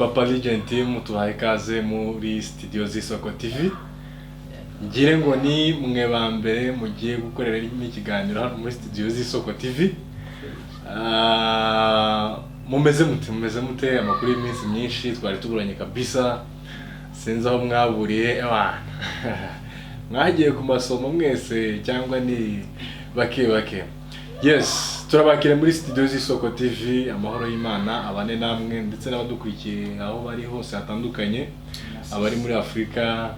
Papalegend team tubaye ikaze muri studio z'Isooko TV. Ngire ngo ni mwe ba mbere mugiye gukorera ikiganiro hano muri studio z'Isooko TV. Mumeze mute amakuru y'iminsi myinshi twari tuburanye kabisa. Sinzi aho mwaburiye abana. Mwagiye ku masomo mwese cyangwa ni bake. Yes, turabakira muri studio z'Isooko TV, amahoro y'Imana abane namwe ndetse n'abadukurikiye aho bari hose hatandukanye, abari muri Afrika,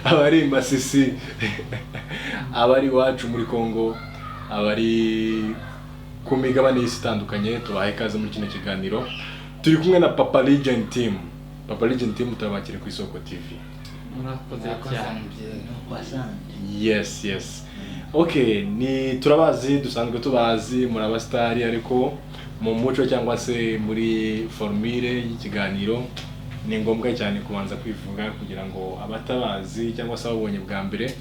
abari Masisi, abari wacu muri Congo, abari ku migabane y'isi itandukanye. Tubahaye ikaze muri kino kiganiro. Turi kumwe na Papalegend team. Papalegend team turabakira ku Isooko TV. Yes. Okay, ni turabazi dusanzwe tubazi muri abastari ariko mu muco cyangwa se muri formule y'ikiganiro ni ngombwa cyane kubanza kwivuga kugira ngo abatabazi cyangwa se ababonye bwa mbere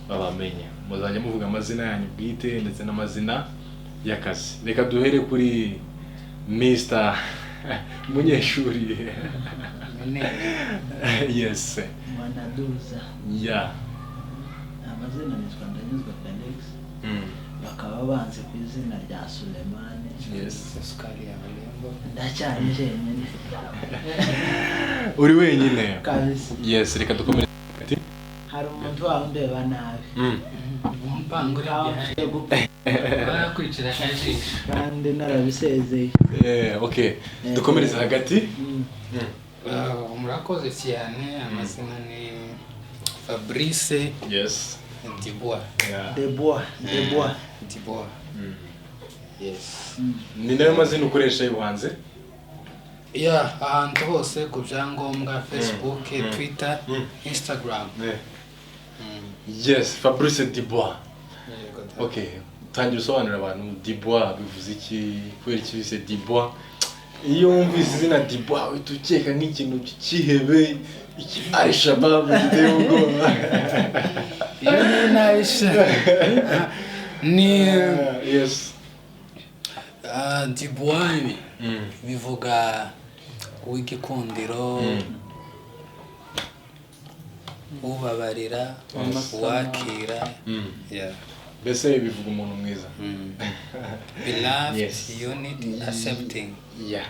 babamenye. Muzajya muvuga amazina yanyu bwite ndetse n'amazina y'akazi. Reka duhere kuri Mr. Munyeshuri. Yes. Mwanaduza. Yeah. Amazina nitwa Ndanyuzwa Felix. Bakaba banze ku izina rya Sulemane. Yes. Sukari ya Malembo. Ndacyari jenyine. Uri wenyine? Kabisa. Yes, reka dukomere. Hari umuntu wawe ndeba nabi. Mpangura barakurikira kajisho. Kandi narabisezeye. Okay. Dukomereza hagati. Murakoze cyane, amazina ni Fabrice. Yes. Dibois. Yeah. Dibois. Yes. Ni nayo mazina ukoresha y'ubuhanzi? Yeah, ahantu hose ku byangombwa, Facebook, Twitter, Instagram. Yes, Fabrice Dibois. Okay. Tangira usobanurira abantu Dibois bivuze iki, kwera iki bise Dibois. Iyo wumvise izina Dibois uhita ukeka nk'ikintu cyihebe, iki ari Shabab gihugu. Iyo ni Aisha. Ni Yes. Dibois bivuga w'igikundiro, ubabarira, wakira. Yeah. Bese bivuga umuntu mwiza. Beloved, Yes. unit, accepting. Yeah.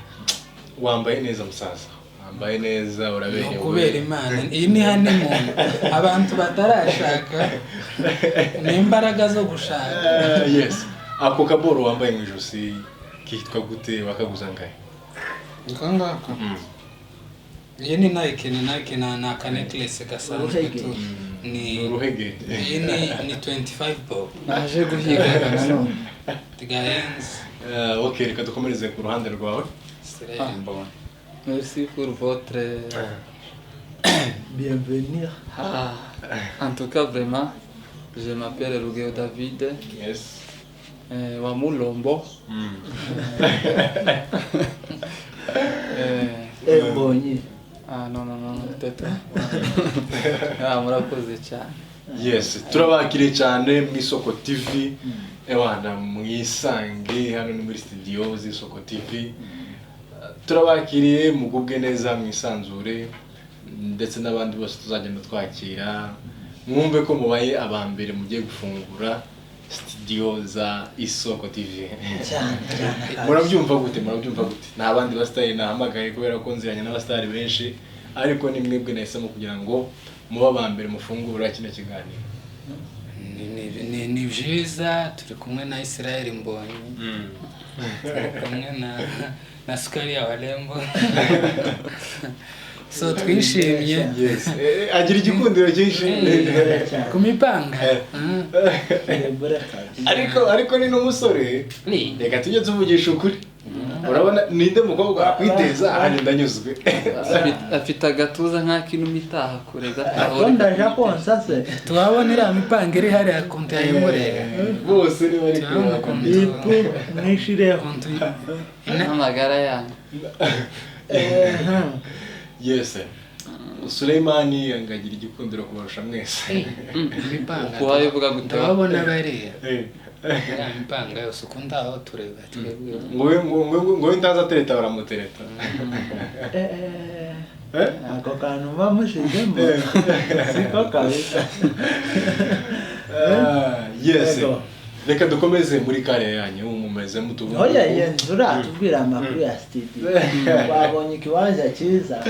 Wambaye neza musaza. Wambaye neza uraberewe. Kubera Imana. Iyi ni honeymoon. Abantu batarashaka ni imbaraga zo gushaka. Yes. Ako kaboro wambaye mu ijosi kitwa gute bakaguza ngahe? Ngangaka. Iyi ni Nike na ka necklace gasanzwe tu. Ni uruhege. Iyi ni 25 bob. Naje guhiga nanone. Tigayenz. Okay, reka dukomereze ku ruhande rwawe. Bon. Merci pour votre Bienvenue. En tout cas, vraiment, je m'appelle Rugeo David. Yes. Wa Mulombo. Mbonye. Non, peut-être. Murakoze cyane. Yes, turabakire cyane mu Isooko TV. Ewana mwisange hano ni muri studio z'Isooko TV. Turabakiriye mugubwe neza mwisanzure ndetse n'abandi bose tuzagenda twakira. Mwumve ko mubaye abambere mugiye gufungura studio za Isooko TV. Murabyumva gute? Nta bandi bastari nahamagaye kubera ko nziranye n'abastari benshi, ariko ni mwebwe nahisemo kugira ngo muba abambere mufungura kino kiganiro. Ni byiza, turi kumwe na Israel Mbonyi. Turi kumwe na Sukari ya Malembo. So twishimye. Yes. Agira igikundiro cyinshi Kumipanga. Ariko ni n'umusore. Reka tujye tuvugisha ukuri. Urabona ninde mukobwa akwiteza ahandi ndanyuzwe. Afite agatuza nk'akintu mitaha kure Ako ndaje konsa se. Tuwabonera mipanga iri hari akonte ya Muri. Bose ni bari kumwe. Ipo nishireho. n'amagara yanyu. Yes. Suleimani angagira igikundiro kubarusha mwese. Imipanga. Kuhayivuga gute? Ndabona bariya. Ya mipanga yose ukunda aho tureba twebwe. Ngo intaza tereta baramutereta. ako kantu bamushizemo siko kabisa. Yes. Reka dukomeze muri kare yanyu mumeze mutubu. Oya yenzura tubwira amakuru ya studio. Babonye ikiwanja cyiza.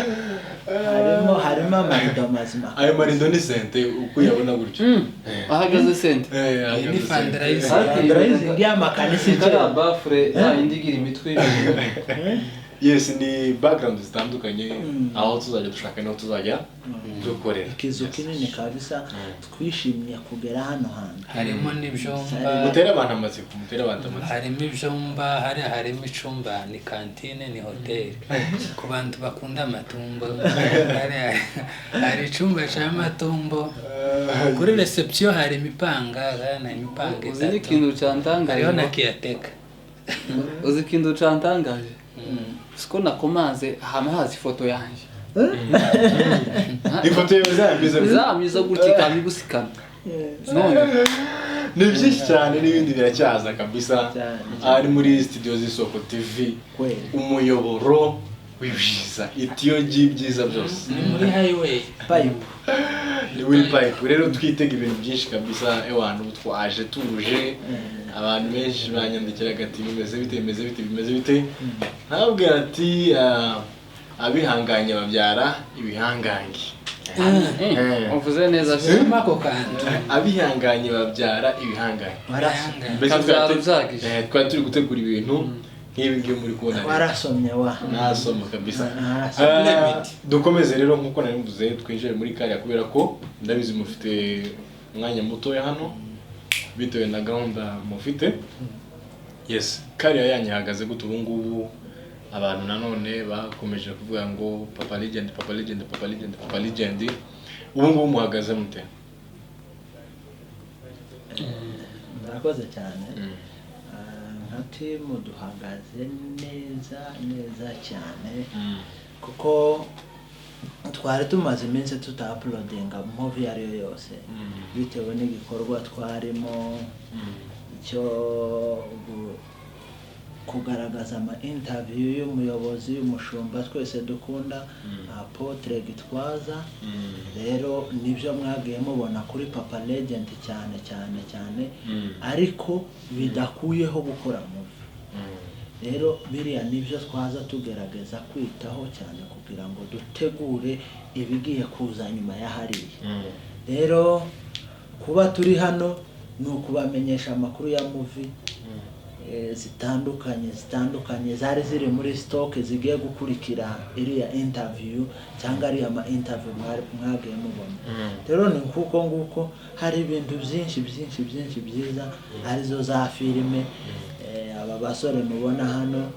Harimo amarido mazima. Ayo marido ni sente uko yabona gutyo. Ahagaze sente. Ni fundraising. Fundraising y'amakanisa Kara bafure indigira imitwe. Yes, ni background zitandukanye aho tuzajya dushaka no tuzajya dukorera. Ikizu kinini kabisa twishimye kugera hano hantu. Harimo n'ibyumba. Mutera abantu amatsiko, mutera abantu amatsiko. Harimo ibyumba, harimo icumba, ni kantine, ni hoteli. Ku bantu bakunda amatumbo. Hari icumba cy'amatumbo. Kuri reception hari imipanga, imipanga. Uzi ikintu cyantangaje. Hariho na kiyateka. Uzi ikintu cyantangaje. Siko nakomanze hazi ifoto yanje. Ifoto yawe zamyiza gutya kandi gusikana. None ni byinshi cyane n'ibindi biracyaza kabisa. Ari muri studio z'Isoko TV. Umuyoboro w'ibyiza, itiyogi byiza byose. Ni muri highway pipe. Ni muri pipe. Rero twitega ibintu byinshi kabisa. Ewantu twaje turuje. Abantu benshi banyandikiraga ati bimeze bite. Ntabwo ati abihanganye babyara ibihangange. uvuze neza sima ko kandi abihanganye babyara ibihangange. Twari turi gutegura ibintu nk'ibi ngibi muri kubona. Warasomye wa. Nasoma kabisa. Dukomeze rero nkuko nari mvuze twinjire muri kariya kubera ko ndabizi mufite umwanya muto ya hano. Bitewe na gahunda mufite. Yes, kariya yanyahagaze gute ubu ngubu abantu nanone bakomeje kuvuga ngo Papalegend. Ubu ngubu muhagaze mute? Murakoze cyane. Nka timu duhagaze neza cyane kuko twari tumaze iminsi tuta-uploadinga movie ariyo yose bitewe n'igikorwa twarimo cyo kugaragaza ama interview y'umuyobozi y'umushumba twese dukunda Apotre Gitwaza. Rero nibyo mwagiye mubona kuri Papalegend cyane ariko bidakuyeho gukora movie. Rero biriya nibyo twaza tugerageza kwitaho cyane kugira ngo dutegure ibigiye kuza nyuma ya hariya. Rero kuba turi hano ni ukubamenyesha amakuru ya movie zitandukanye zari ziri muri stock zigiye gukurikira iriya interview cyangwa ari ama interview mwagiye mubona. Rero ni nguko hari ibintu byinshi byiza arizo za filime aba basore mubona hano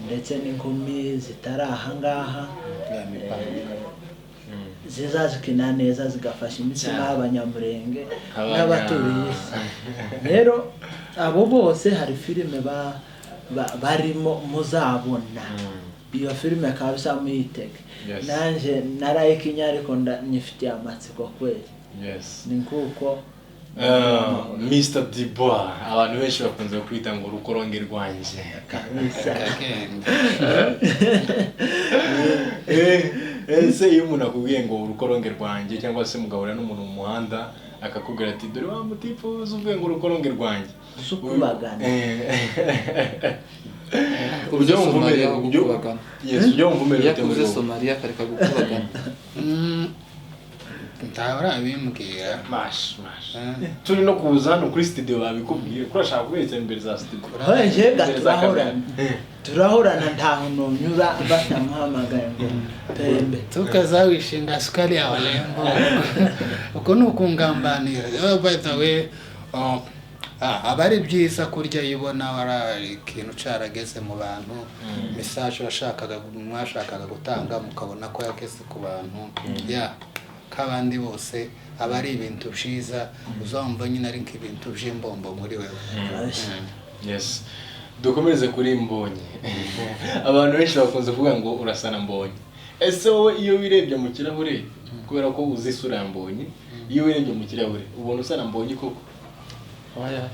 ndetse n'inkumi zitaraha ngaha zizazikina neza zigafasha imitima y'abanyamurenge n'abaturiye isi. Rero abo bose hari filime barimo muzabona. Iyo filime kabisa muyitege. Nanje narayikinya ariko nyifitiye amatsiko kweli. Ni nguko Mr. Dibois abantu benshi bakunze kwita ngo urukoronge rwanje kabisa. Ese iyo umuntu akubwiye ngo urukoronge rwanje cyangwa se mugahura n'umuntu mu muhanda akakubwira ati dore wa mutipo uvuye ngo urukoronge rwanje usukubagana ubyo Somalia gukubagana. Yes, ubyo mvumere yakuze Somalia kareka gukubagana. Ntahora bimbwira mash turi no kuza hano kuri studio babikubwiye ko urashaka kubitsa imbere za studio. Hoje turahorana ntaho nonyura batamuhamagaye ngo pembe tukazawishinga sukari ya walembo uko nukungambanira. By the way abari byiza kurya yibona wari ikintu carageze mu bantu message mwashakaga gutanga mukabona ko yageze ku bantu kabandi bose abari ibintu byiza uzumva nyine ari nk'ibintu by'imbombo muri wewe. Yes, dukomereze kuri Mbonye. Abantu benshi bakunze kuvuga ngo urasana Mbonye. ese wowe iyo wirebye mu kirahure kubera ko uzi isura ya Mbonyi iyo wirebye mu kirahure ubona usa na Mbonyi koko oya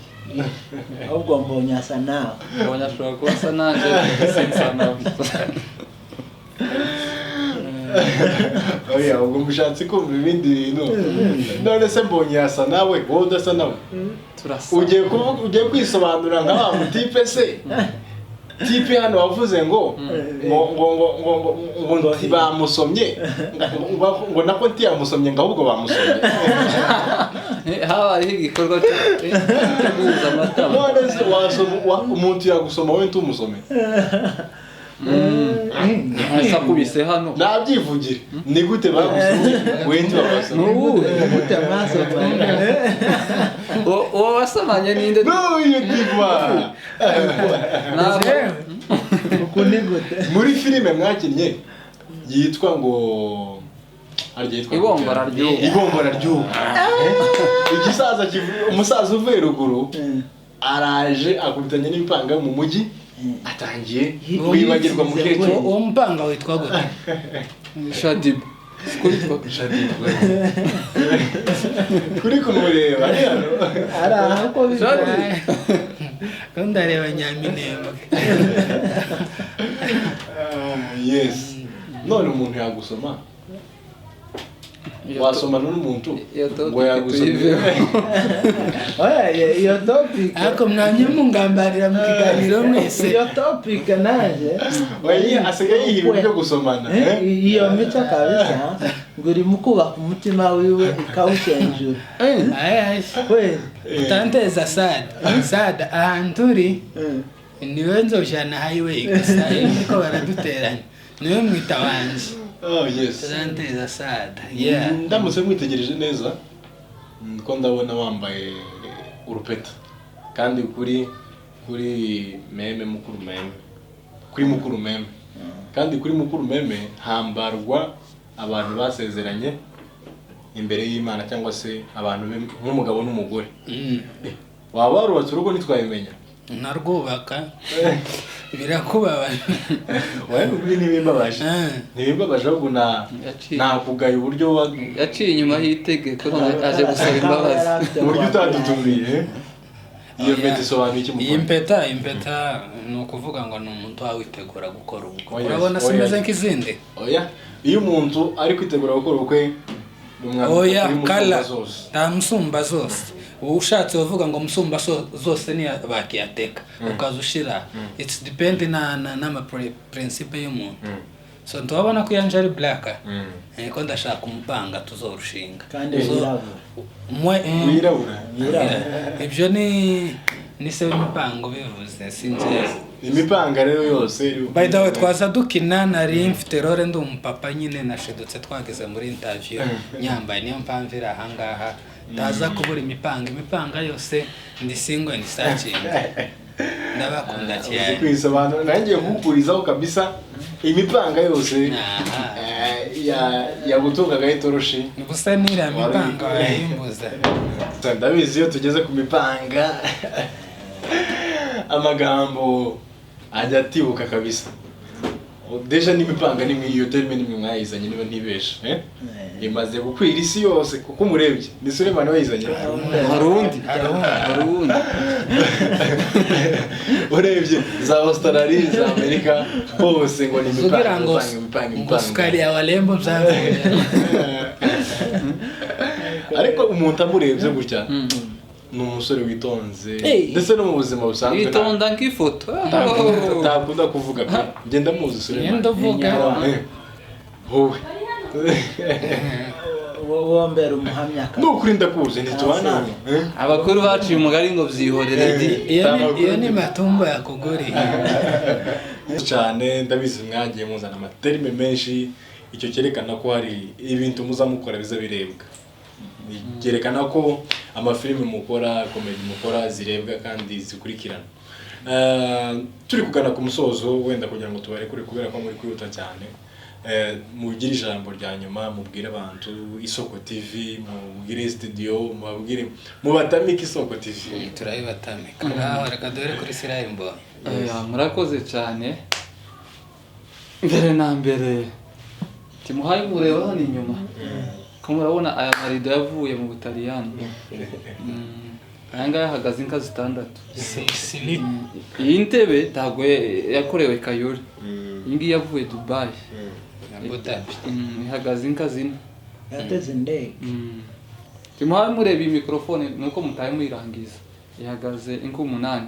ahubwo Mbonyi asa nawe Mbonyi ashobora kuba asa nanjye sinsa nawe oya ubwo mushatse kumva ibindi bintu none se Mbonyi asa nawe wowe udasa nawe turasa ugiye kwisobanura nka wa mutipe se tipe hano wavuze ngo bamusomye ngo nako ntiyamusomye ngo ahubwo bamusomye habayeho igikorwa cyo guhuza amatama none se umuntu yagusoma wowe ntumusome akubise hano nabyivugire ni gute bagusomye wowe ntibabasomye gute mwasomanye uwo wasomanye ninde n'uyu digwa ukuni gute muri filime mwakinnye yitwa ngo Ibombora ry'ubu igisaza umusaza uvuye ruguru araje akubitanye n'ibipanga mu mujyi atangiye kwibagirwa mu gihe cyo uwo mpanga witwa gute Shadib kuri kumureba ari aho ko bicaye kandi areba Nyaminembwe yes none umuntu yagusoma wasomana n'umuntu ngo yagusomye oya iyo topic ariko mwanye mungambarira mu kiganiro mwese iyo topic naje oya asigaye yihiba byo gusomana iyo mico kabisa ngo uri mukubaka umutima wiwe ikawushenjura kweli utanteza sada ahantu uri niwe nzojana highway gusa niko baraduteranya niwe mwita wanje oh yes utanteza sada ndamutse mwitegereje neza ko ndabona wambaye urupeta kandi kuri meme mukuru meme kandi kuri mukuru meme hambarwa abantu basezeranye imbere y'Imana cyangwa se abantu nk'umugabo n'umugore waba warubatse urugo ntitwabimenya narwubaka birakubabaje waye kuri ntibimbabaje ahubwo nakugaye uburyo yaciye inyuma y'itegeko aje gusaba imbabazi uburyo utadutumiye iyo mpeta isobanuye iki iyi impeta ni ukuvuga ngo ni umuntu wawitegura gukora ubukwe urabona simeze nk'izindi oya iyo umuntu ari kwitegura gukora ubukwe oya kala nta musumba zose ushatse uvuga ngo musumba zose ni bakiyateka ukaza ushira it's depend na principe y'umuntu so ntubona ko yanje ari black ko ndashaka umupanga tuzorushinga kandi wirabura ibyo ni se imipango bivuze sinzi imipanga rero yose by the way twaza dukina nari mfite role ndi umupapa nyine nashidutse twageze muri interview nyambaye niyo mpamvira aha ngaha ndaza kubura imipanga yose ndi single ni searching ndabakunda cyane kwisobanura nangiye kukurizaho kabisa imipanga yose ya gutunga gahitoroshi gusa nira mipanga yimbuza ndabizi iyo tugeze ku mipanga amagambo ajya atibuka kabisa deja n'imipanga nimwe iyo terme nimwe mwayizanye niba ntibesha imaze gukwira isi yose kuko umurebye ni Sulemana wayizanye harundi urebye za Australia za Amerika hose ngo ni imipanga sukari ya walembo byavuye ariko umuntu amurebye gutya ni umusore witonze ndetse no mu buzima busanzwe yitonda nk'ifoto utakunda kuvuga pe ngenda muzi Sulemana ndavuga wowe mbere umuhamya n'ukuri ndakuzi ntitubana abakuru baciye umugari ngo byihorere iyo ni matumbo yakuguri cyane ndabizi mwagiye muzana amaterme menshi icyo cyerekana ko hari ibintu muzamukora biza birebwa byerekana ko amafilime mukora comedy mukora zirebwa kandi zikurikirana turi kugana ku musozo wenda kugira ngo tubarekure kubera ko muri kwihuta cyane mugire ijambo rya nyuma mubwire abantu Isoko TV mubwire studio mubatamike Isoko TV turayibatamika naho reka dore kuri Israel mbo murakoze cyane mbere na mbere timuhaye mureba hano inyuma ko murabona aya marido yavuye mu Butaliyani aya ngaya ahagaze inka zitandatu iyi ntebe ntabwo yakorewe Kayole iyi ngiyi yavuye Dubai ihagaze inka zine yateze indege timuhaye mureba iyi mikrofone nuko mutaye muyirangiza ihagaze inka 8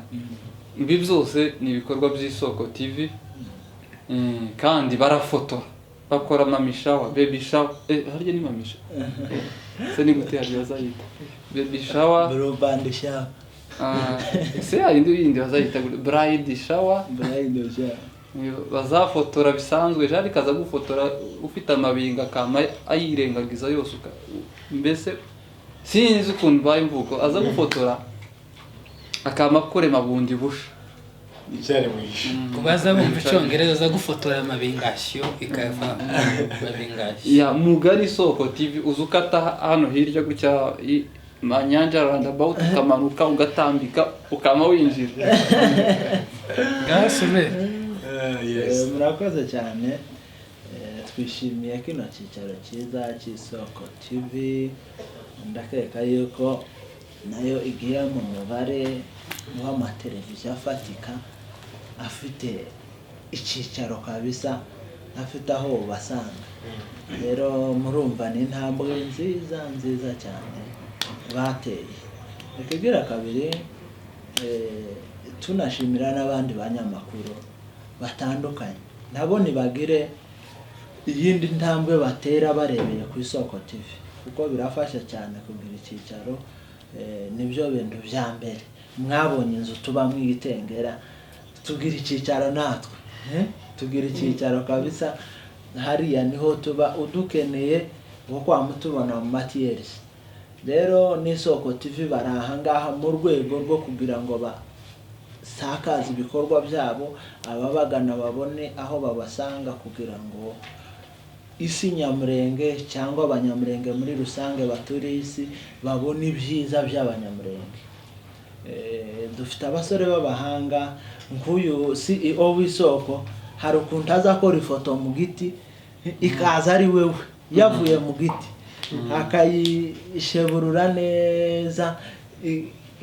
ibi byose ni ibikorwa by'Isoko TV kandi barafotora bakora mamishawa baby shower harya ni mamisha se ni gute harya bazayita baby shower band shower se yindi bazayita bride shower bazafotora bisanzwe jari kaza gufotora ufite amabinga kama ayirengagiza yose mbese sinzi ukuntu bayimvuko aza gufotora akama kore mabundi busha icyari mwisho kubaza bumva icyongereza za gufotora amabingashyo ikava mabingashyo ya mugari Isoko TV uzukata hano hirya gutya manyanja roundabout ukamanuka ugatambika ukama winjira gasube yes murakoze cyane twishimiye kino cyicaro cyiza cy'Isoko TV ndakeka yuko nayo igiye mu mubare w'amateleviziyo afatika afite icyicaro kabisa afite aho basanga rero murumva ni intambwe nziza cyane bateye ikigira kabiri tunashimira n'abandi banyamakuru batandukanye nabo nibagire iyindi ntambwe batera barebeye ku Isoko TV kuko birafasha cyane kugira icyicaro nibyo bintu bya mbere mwabonye inzu tuba mwitengera tugira icyicaro natwe tugira icyicaro kabisa hariya niho tuba udukeneye ngo kwamutubona mu materials rero n'Isoko TV barahangaha mu rwego rwo kugira ngo basakaza ibikorwa byabo ababagana babone aho babasanga kugira ngo isi nyamurenge cyangwa abanyamurenge muri rusange baturiye isi babone ibyiza by'abanyamurenge dufite abasore b'abahanga nk'uyu CEO w'Isoko hari ukuntu azakora ifoto mu giti ikaza ari wewe yavuye mu giti akayisheburura neza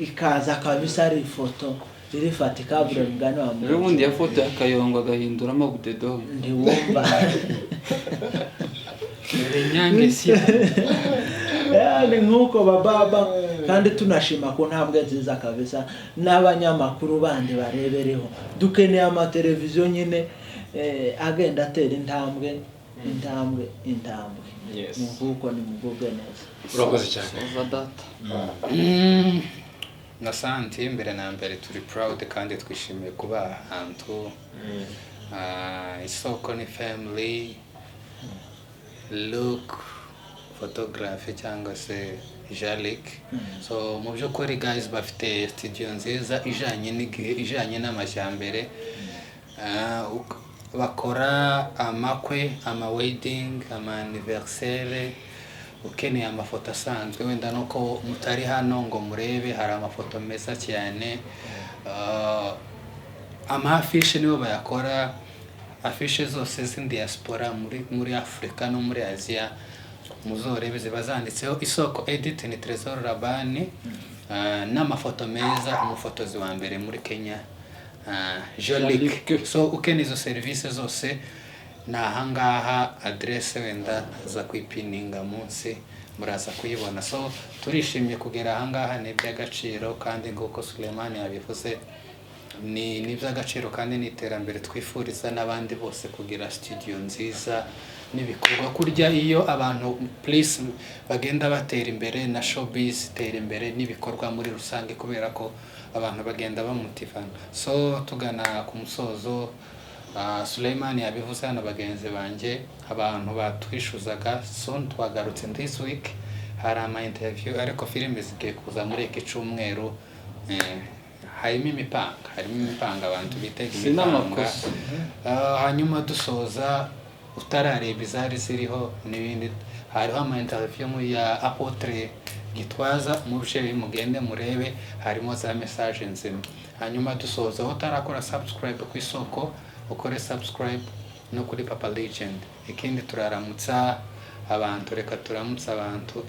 ikaza kabisa ari ifoto irifatika bure mugani wa rero ubundi ya foto yakayongwa agahindura amabudedo ndiwumva nyange si ni nk'uko bababa kandi tunashima ku ntambwe nziza kabisa n'abanyamakuru bandi barebereho dukeneye amateleviziyo nyine agenda atera intambwe yes nk'uko ni mugubwe neza urakoze cyane over data na santi mbere na mbere turi proud kandi twishimiye kuba ahantu Isoko ni family look photography cyangwa se jalik so mu by'ukuri guys bafite studio nziza ijanye n'igihe ijanye n'amajyambere bakora amakwe ama wedding ama anniversaire ukeneye amafoto asanzwe wenda nuko mutari hano ngo murebe hari amafoto meza cyane ama affiche nibo bayakora affiche zose z'indiaspora muri Afrika no muri Asia muzorebe ziba zanditseho Isoko edit ni Trésor Rabani n'amafoto meza umufotozi wa mbere muri Kenya Jolik so ukeneye izo service zose nahangaha adresse wenda za kwipininga munsi muraza kuyibona so turishimye kugera ahangaha ni by'agaciro kandi nguko Suleiman yabivuze ni by'agaciro kandi ni iterambere twifuriza n'abandi bose kugira studio nziza n'ibikorwa kurya iyo abantu please bagenda batera imbere na showbiz itera imbere n'ibikorwa muri rusange kubera ko abantu bagenda bamutivana so tugana ku musozo Suleiman yabivuze hano bagenzi banje abantu batwishuzaga so twagarutse this week hari ama interview ariko filime zigiye kuza muri iki cyumweru harimo imipanga abantu bitega imipanga hanyuma dusoza utarareba izari ziriho n'ibindi hariho ama interview ya Apotre Gitwaza mu bice bimugende murebe harimo za message nzima hanyuma dusoza utarakora subscribe ku Isoko ukore subscribe no kuri Papalegend. Ikindi turaramutsa abantu, reka turamutsa abantu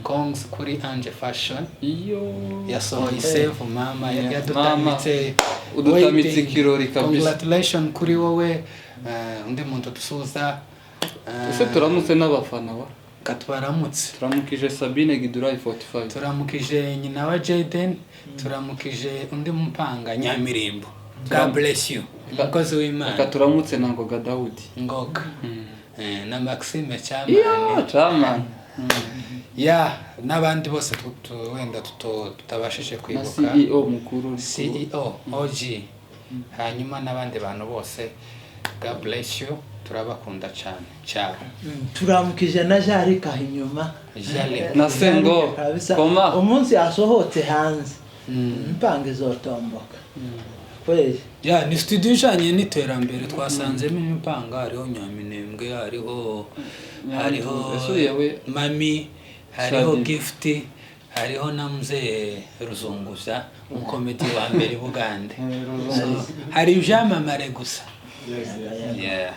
Kongs kuri Ange Fashion iyo yasohoye save mama yadutamitse udutamitse ikirori kabisa. Congratulations kuri wowe undi muntu dusuza ese turamutse n'abafana wa katwaramutse turamukije Sabine Gidurai 45 turamukije nyina wa Jaden turamukije undi mupanga Nyamirimbo. God bless you mukozi w'Imana. Katuramutse na Ngoga Daudi Ngoga na Maxime Chairman ya n'abandi bose wenda tutabashije kwibuka na CEO mukuru CEO OG hanyuma n'abandi bantu bose. God bless you, turabakunda cyane cyane. turamukije na Jarika inyuma na Sengo koma umunsi asohotse hanze impanga izotomboka kweli. Ya ni studio ijanye n'iterambere twasanzemo impanga hariho Nyaminembwe hariho Mami hariho Gift hariho na Mzee Ruzunguza umukomedi wa mbere Bugande. Hari ibyamamare gusa. Yes. Yeah.